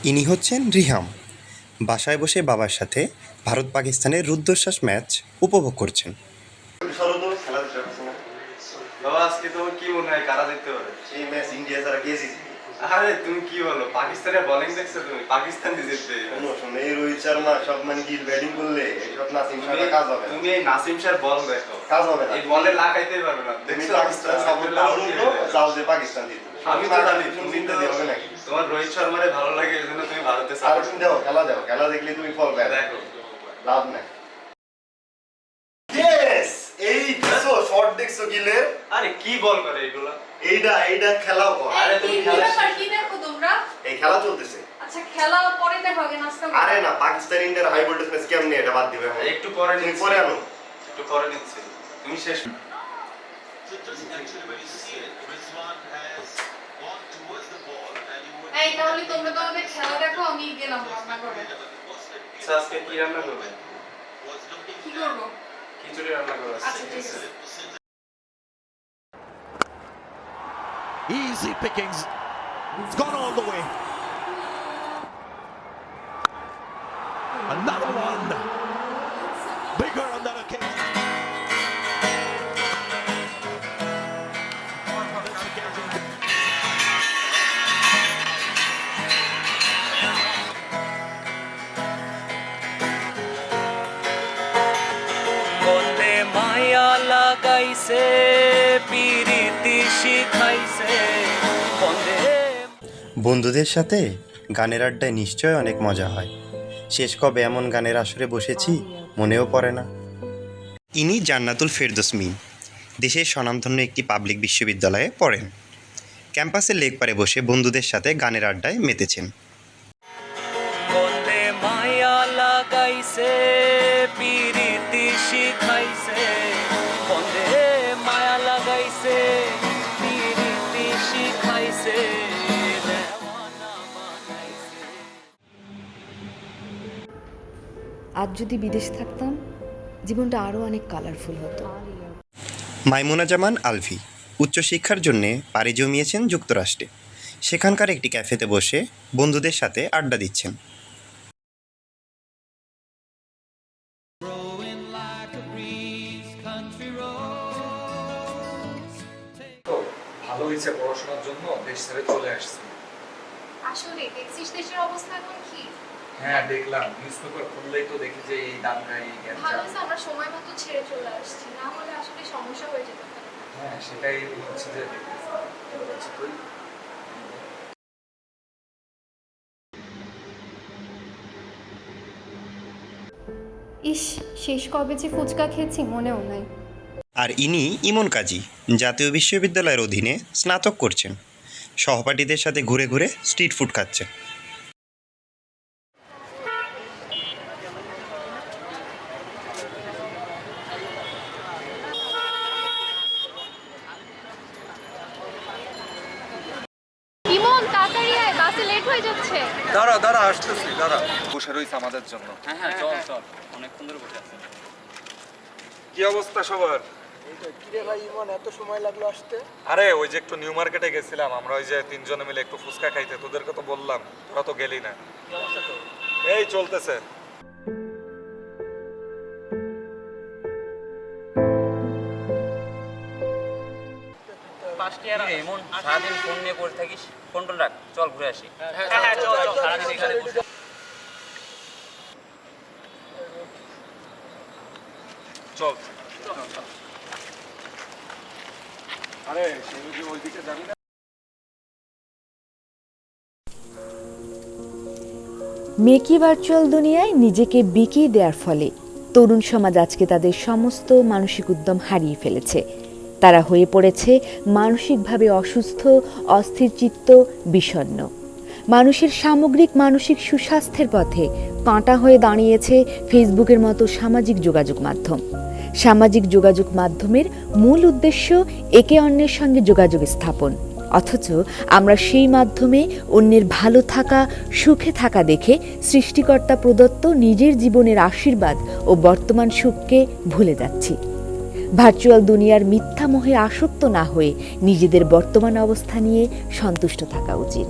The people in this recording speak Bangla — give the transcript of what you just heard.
ইনি হচ্ছেন রিহাম। বাসায় বসে বাবার সাথে ভারত পাকিস্তানের রুদ্ধশ্বাস ম্যাচ উপভোগ করছেন। বাবা আজকে তোমার কি মনে হয় কারা জিততে পারে? এই ম্যাচ ইন্ডিয়া ছাড়া কে জিতবে? আরে তুমি কি বলো, পাকিস্তানের বোলিং দেখছো তুমি? পাকিস্তান জিতবে। এই রোহিত শর্মা সবমান গিল ব্যাটিং করলে এইসব নাসিম শাহর কাজ হবে না। তুমি এই নাসিম শাহর বল দেখো, কাজ হবে না। এই বলে লাগাইতেই পারবে না। দেখছো পাকিস্তান সাপোর্ট করো, যাও যে পাকিস্তান জিতবে। আমি তো জানি তুমি জিততে দেবে নাকি? তোমার রোহিত শর্মারে ভালো লাগে এজন্য তুমি ভারতে আর সাপোর্ট তুমি দেখো, খেলা দেখো, খেলা দেখলে তুমি ফল পাবে। দেখো লাভ নাই। ইয়েস, এই দেখো শট দেখছো গিলের? আরে কি বল করে এগুলা? এইটা খেলা হয়। আরে তুমি খেলা কি দেখো তোমরা? এই খেলা চলতেছে। আচ্ছা খেলা পরে দেখো, আগে নাস্তা করো। আরে না, পাকিস্তান ইন্ডিয়ার হাই ভোল্টেজ ম্যাচ কেমনে এটা বাদ দিবে এখন। একটু পরে তুমি নিচ্ছি, পরে আনো। একটু পরে নিচ্ছি, তুমি শেষ। এই তাহলে তোমরা তোমাদের খেলা দেখো, আমি গেলাম রান্না করে। আচ্ছা আজকে কি রান্না করবে? কি করবো? খিচুড়ি রান্না করবে। আচ্ছা ঠিক আছে। Easy pickings. It's gone all the way. Another one. Bigger on that occasion. বন্দে মায়া লাগাইছে পিরিতি শিখাইছে বন্দে। বন্ধুদের সাথে গানের আড্ডায় নিশ্চয় অনেক মজা হয়। শেষ কবে এমন গানের আসরে বসেছি মনেও পড়ে না। ইনি জান্নাতুল ফেরদৌস মিম। দেশের স্বনামধন্য একটি পাবলিক বিশ্ববিদ্যালয়ে পড়েন। ক্যাম্পাসের লেকপারে বসে বন্ধুদের সাথে গানের আড্ডায় মেতেছেন। বন্দে মায়া লাগাইছে পিরিতি শিখাইছে বন্দে মায়া লাগাইছে পিরিতি শিখাইছে দেওয়ানা বানাইছে। আজ যদি বিদেশে থাকতাম জীবনটা আরও অনেক কালারফুল হতো। মাইমুনা জামান আলভি উচ্চশিক্ষার জন্য পাড়ি জমিয়েছেন যুক্তরাষ্ট্রে। সেখানকার একটি ক্যাফেতে বসে বন্ধুদের সাথে আড্ডা দিচ্ছেন। তো ভালো হয়েছে, পড়াশোনার জন্য দেশ ছেড়ে চলে আসছি। আসলে দেখছিস দেশের অবস্থা এখন কি? হ্যাঁ দেখলাম, নিউজ পেপার খুললেই তো দেখি যে এই দাঙ্গা এই ভালো গ্যাঞ্জাম। হয়েছে আমরা সময় মতো ছেড়ে চলে আসছি, না হলে আসলে সমস্যা হয়ে যেত। হ্যাঁ সেটাই হচ্ছে যে দেখতেছি। তুই ইস, শেষ কবে যে ফুচকা খেয়েছি মনেও নাই। আর ইনি ইমন কাজী, জাতীয় বিশ্ববিদ্যালয়ের অধীনে স্নাতক করছেন। সহপাঠীদের সাথে ঘুরে ঘুরে স্ট্রিট ফুড খাচ্ছেন। ইমন তাড়াতাড়ি আয়, বাসে লেট হয়ে যাচ্ছে। দাঁড়া আসতেছি, দাঁড়া। বসে রয়েছে আমাদের জন্য। হ্যাঁ চল চল, অনেকক্ষণ ধরে বসে আছি। কি অবস্থা সবার? কিরে ভাই ইমন, এত সময় লাগলো আসতে? আরে ওই যে একটু নিউ মার্কেটে গেছিলাম আমরা, ওই যে তিনজনে মিলে একটু ফুচকা খাইতে। তোদেরকে তো বললাম, তোরা তো গেলি না। কি অবস্থা তো? এই চলতেছে। এমন সারাদিন ফোন নিয়ে পড়ে থাকিস, ফোন টোন রাখ, চল ঘুরে আসি। সারাদিন এখানে বসে। চল। আরে সেই যে ওইদিকে যাবি না? মেকি ভার্চুয়াল দুনিয়ায় নিজেকে বিকিয়ে দেওয়ার ফলে তরুণ সমাজ আজকে তাদের সমস্ত মানসিক উদ্যম হারিয়ে ফেলেছে। তারা হয়ে পড়েছে মানসিকভাবে অসুস্থ, অস্থিরচিত্ত, বিষণ্ণ। মানুষের সামগ্রিক মানসিক সুস্বাস্থ্যের পথে কাঁটা হয়ে দাঁড়িয়েছে ফেসবুকের মতো সামাজিক যোগাযোগ মাধ্যম। সামাজিক যোগাযোগ মাধ্যমের মূল উদ্দেশ্য একে অন্যের সঙ্গে যোগাযোগ স্থাপন, অথচ আমরা সেই মাধ্যমে অন্যের ভালো থাকা, সুখে থাকা দেখে সৃষ্টিকর্তা প্রদত্ত নিজের জীবনের আশীর্বাদ ও বর্তমান সুখকে ভুলে যাচ্ছি। ভার্চুয়াল দুনিয়ার মিথ্যা মোহে আসক্ত না হয়ে নিজেদের বর্তমান অবস্থা নিয়ে সন্তুষ্ট থাকা উচিত।